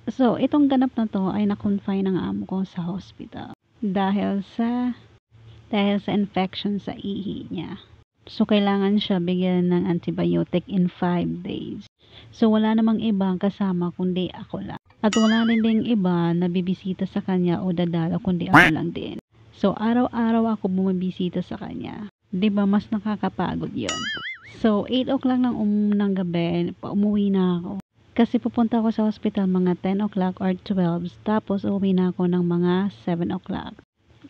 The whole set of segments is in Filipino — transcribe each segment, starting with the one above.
So, itong ganap na 'to ay na-confine ng amo ko sa hospital dahil sa infection sa ihi niya. So, kailangan siya bigyan ng antibiotic in 5 days. So, wala namang ibang kasama kundi ako lang. At wala rin ding iba na bibisita sa kanya o dadalaw kundi ako lang din. So, araw-araw ako bumibisita sa kanya. 'Di ba mas nakakapagod 'yon? So, 8 o'clock ng gabi, umuwi na ako. Kasi pupunta ako sa hospital mga 10 o'clock or 12, tapos uuwi na ako ng mga 7 o'clock.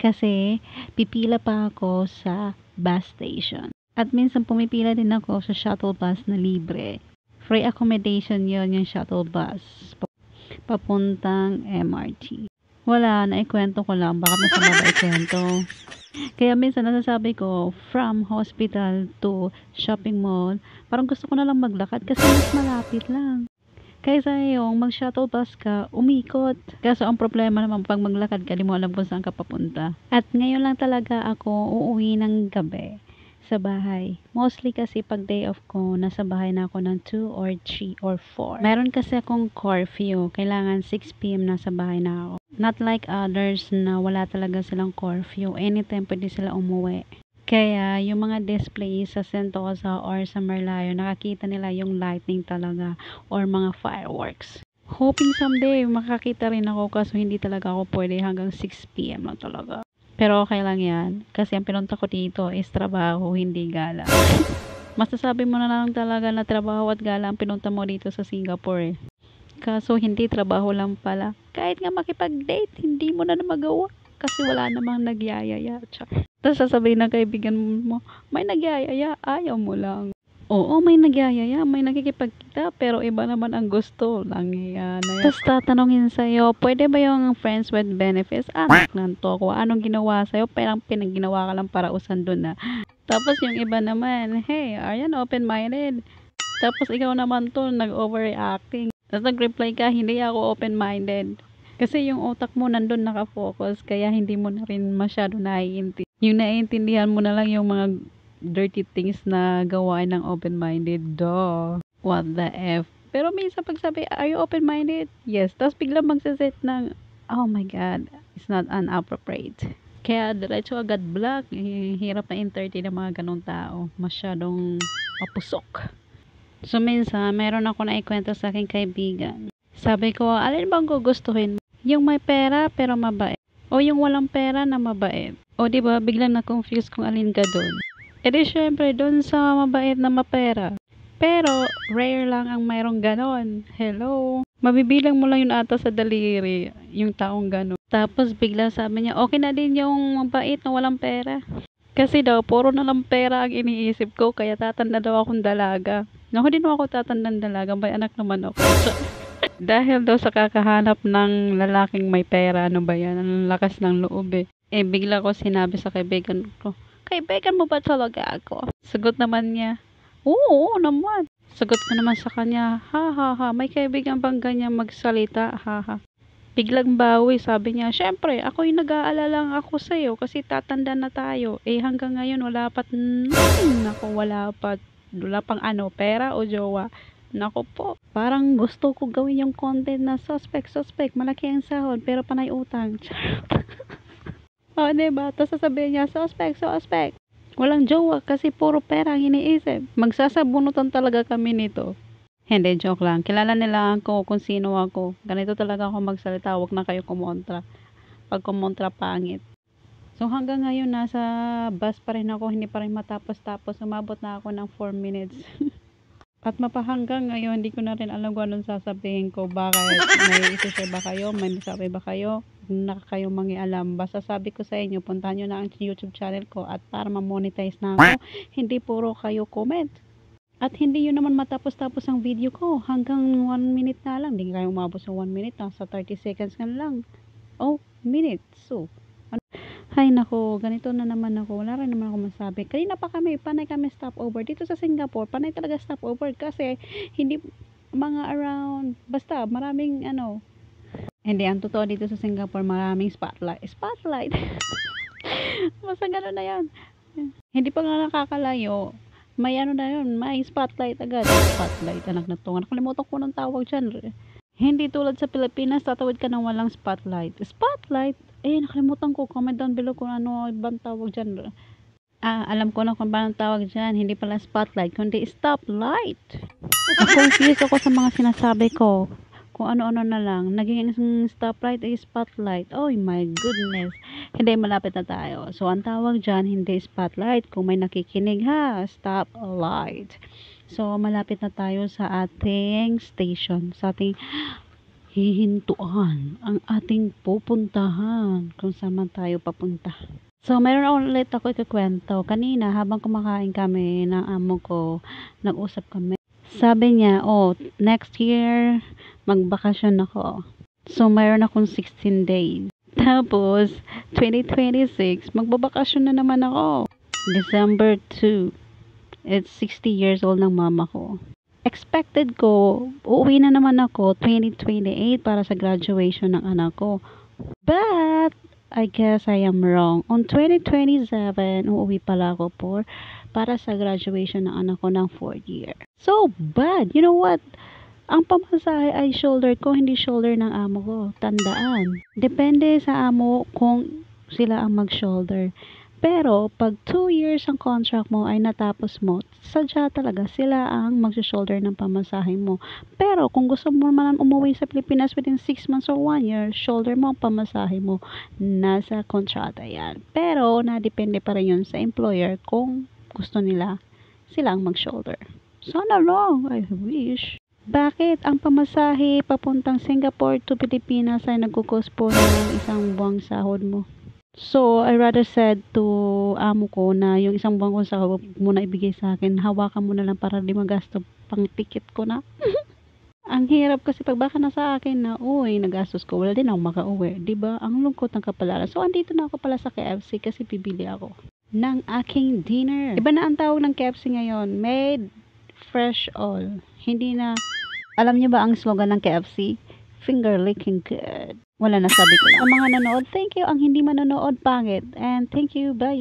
Kasi pipila pa ako sa bus station. At minsan pumipila din ako sa shuttle bus na libre. Free accommodation yon yung shuttle bus. Papuntang MRT. Wala, naikwento ko lang. Baka masama ba ikwento? Kaya minsan nasasabi ko, from hospital to shopping mall, parang gusto ko na lang maglakad kasi mas malapit lang. Kaysa yung mag-shuttle bus ka, umikot. Kaso ang problema naman pag maglakad ka, di mo alam kung saan ka papunta. At ngayon lang talaga ako uuwi ng gabi sa bahay. Mostly kasi pag day off ko, nasa bahay na ako ng 2 or 3 or 4. Meron kasi akong curfew. Kailangan 6 PM nasa bahay na ako. Not like others na wala talaga silang curfew. Anytime pwede sila umuwi. Kaya yung mga display sa Sentosa or sa Merlion, nakakita nila yung lightning talaga or mga fireworks. Hoping someday makakita rin ako kaso hindi talaga ako pwede hanggang 6 PM lang talaga. Pero okay lang yan kasi ang pinunta ko dito is trabaho, hindi gala. Masasabi mo na lang talaga na trabaho at gala ang pinunta mo dito sa Singapore eh. Kaso hindi trabaho lang pala. Kahit nga makipag-date, hindi mo na magawa. Kasi wala namang nagyayaya. Tapos sasabihin ng kaibigan mo, may nagyayaya, ayaw mo lang. Oo, may nagyayaya, may nakikipagkita, pero iba naman ang gusto. Lang yan. Tapos tatanungin sa'yo, pwede ba yung friends with benefits? Anak ng toko, anong ginawa sa'yo? Parang pinaginawa ka lang para usan dun na. Tapos yung iba naman, hey, are you open-minded? Tapos ikaw naman to, nag-overreacting. Tapos nag-reply ka, hindi ako open-minded. Kasi yung utak mo nandun nakafocus, kaya hindi mo na rin masyado naiintindihan. Yung naiintindihan mo na lang yung mga dirty things na gawain ng open-minded. Duh. What the F? Pero minsan pag sabi, are you open-minded? Yes. Tapos biglang magsaset ng, oh my God, it's not inappropriate. Kaya diretso agad block. Hirap na entertain ng mga ganong tao. Masyadong mapusok. So minsan, meron ako na ikwento sa aking kaibigan. Sabi ko, alin bang gugustuhin mo? Yung may pera pero mabait. O yung walang pera na mabait. O diba, biglang na-confuse kung alin ka dun. E di syempre, dun sa mabait na mapera. Pero, rare lang ang mayroong ganon. Hello? Mabibilang mo lang yun ata sa daliri, yung taong ganon. Tapos bigla sabi niya, okay na din yung mabait na walang pera. Kasi daw, puro na lang pera ang iniisip ko, kaya tatanda daw akong dalaga. Naku, di naman ako tatandang dalaga, may anak naman ako. Dahil daw sa kakahanap ng lalaking may pera, ano ba yan? Ang lakas ng loob eh. Eh, bigla ko sinabi sa kaibigan ko, kaibigan mo ba talaga ako? Sagot naman niya, oo naman. Sagot ko naman sa kanya, ha ha ha, may kaibigan bang ganyan magsalita? Ha ha. Biglang bawi, sabi niya, syempre, ako yung nag-aalala ako sa'yo kasi tatanda na tayo. Eh, hanggang ngayon, wala pang ano, pera o jowa. Naku po, parang gusto ko gawin yung content na suspect, malaki ang sahod, pero panay utang. O, diba? Tapos sasabihin niya, suspect. Walang jowa kasi puro pera ang iniisip. Magsasabunutan talaga kami nito. Hindi, joke lang. Kilala nila ako kung sino ako. Ganito talaga ako magsalita. Huwag na kayo kumontra. Pag kumontra, pangit. So, hanggang ngayon, nasa bus pa rin ako. Hindi pa rin matapos-tapos. Umabot na ako ng 4 minutes. At mapahanggang ngayon, hindi ko na rin alam kung anong sasabihin ko. Bakit? May isi-share ba kayo? May masabi ba kayo? Kung kayo mangialam. Basta sabi ko sa inyo, puntahan nyo na ang YouTube channel ko. At para ma-monetize na ako, hindi puro kayo comment. At hindi yun naman matapos-tapos ang video ko. Hanggang 1 minute na lang. Hindi kayo umabot sa 1 minute. Sa 30 seconds ka na lang. Oh, minute. So, hay nako, ganito na naman ako. Wala rin naman ako masabi. Kanina pa panay kami stopover. Dito sa Singapore, panay talaga stopover kasi hindi mga around, basta maraming hindi, ang totoo dito sa Singapore, maraming spotlight. Basta gano'n na yan. Hindi pa nga nakakalayo. May na yun, may spotlight agad. Spotlight, anak na to. Nakalimutan ko ng tawag dyan. Hindi tulad sa Pilipinas, tatawid ka ng walang spotlight. Spotlight? Eh, nakalimutan ko. Comment down below kung ano ibang tawag dyan. Alam ko na kung paano tawag dyan. Hindi pala spotlight, kundi stoplight. Na-confuse ako sa mga sinasabi ko. Kung ano-ano na lang. Naging stoplight ay spotlight. Oh my goodness. Hindi, malapit na tayo. So, ang tawag dyan, hindi spotlight. Kung may nakikinig ha, stoplight. So, malapit na tayo sa ating station. Sa ating hihintuan. Ang ating pupuntahan. Kung saan man tayo papunta. So, meron ulit ako ikukwento. Kanina, habang kumakain kami ng amo ko, nag-usap kami. Sabi niya, oh, next year, magbakasyon ako. So, mayroon akong 16 days. Tapos, 2026, magbabakasyon na naman ako. December 2. It's 60 years old ng mama ko. Expected ko, uuwi na naman ako 2028 para sa graduation ng anak ko. But, I guess I am wrong. On 2027, uuwi pala ako para sa graduation ng anak ko ng 4th year. So bad. You know what? Ang pamasahe ay shoulder ko, hindi shoulder ng amo ko. Tandaan. Depende sa amo kung sila ang mag-shoulder. Pero, pag 2 years ang contract mo ay natapos mo, sadya talaga sila ang mag-shoulder ng pamasahe mo. Pero, kung gusto mo naman umuwi sa Pilipinas within 6 months or 1 year, shoulder mo ang pamasahe mo. Nasa kontrata yan. Pero, nadepende pa rin yun sa employer kung gusto nila sila ang mag-shoulder. Sana lang, I wish. Bakit ang pamasahe papuntang Singapore to Pilipinas ay nagkukos po ng isang buwang sahod mo? So, I rather said to amo ko na yung isang buwan kong sahod muna ibigay sa akin, hawakan mo na lang para di magasto pang ticket ko na. Ang hirap kasi pag baka na sa akin na, uy, nagastos ko, wala din ako makauwi. Diba? Ang lungkot ng kapalaran. So, andito na ako pala sa KFC kasi bibili ako ng aking dinner. Iba na ang tawag ng KFC ngayon, made fresh all. Hindi na, alam niyo ba ang slogan ng KFC? Finger licking good. Wala na, sabi ko. Ang mga nanood, thank you. Ang hindi manonood, pangit. And thank you, bye.